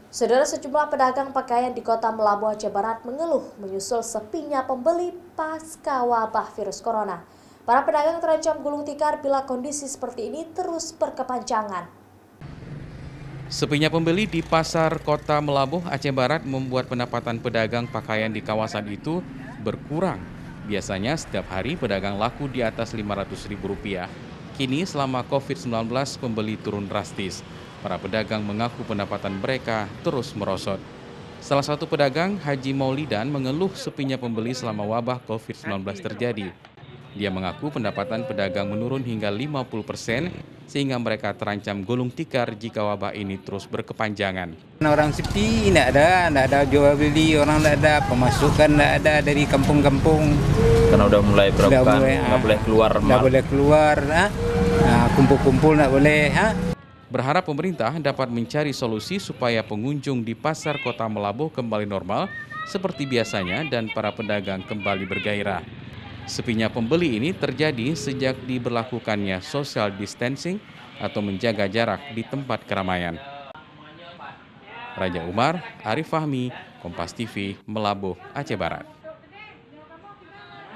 Saudara, sejumlah pedagang pakaian di Kota Melabuh, Aceh Barat mengeluh menyusul sepinya pembeli pasca wabah virus corona. Para pedagang terancam gulung tikar bila kondisi seperti ini terus berkepanjangan. Sepinya pembeli di pasar Kota Melabuh, Aceh Barat membuat pendapatan pedagang pakaian di kawasan itu berkurang. Biasanya setiap hari pedagang laku di atas Rp500.000. Kini selama COVID-19 pembeli turun drastis. Para pedagang mengaku pendapatan mereka terus merosot. Salah satu pedagang, Haji Maulidan, mengeluh sepinya pembeli selama wabah COVID-19 terjadi. Dia mengaku pendapatan pedagang menurun hingga 50% sehingga mereka terancam gulung tikar jika wabah ini terus berkepanjangan. Orang sepi, tidak ada jual beli, orang tidak ada, pemasukan tidak ada dari kampung-kampung. Karena udah mulai berapa kan, nggak boleh keluar. Nggak boleh keluar, kumpul-kumpul nggak boleh. Berharap pemerintah dapat mencari solusi supaya pengunjung di pasar Kota Melabuh kembali normal seperti biasanya dan para pedagang kembali bergairah. Sepinya pembeli ini terjadi sejak diberlakukannya social distancing atau menjaga jarak di tempat keramaian. Raja Umar, Arif Fahmi, Kompas TV, Melabuh, Aceh Barat.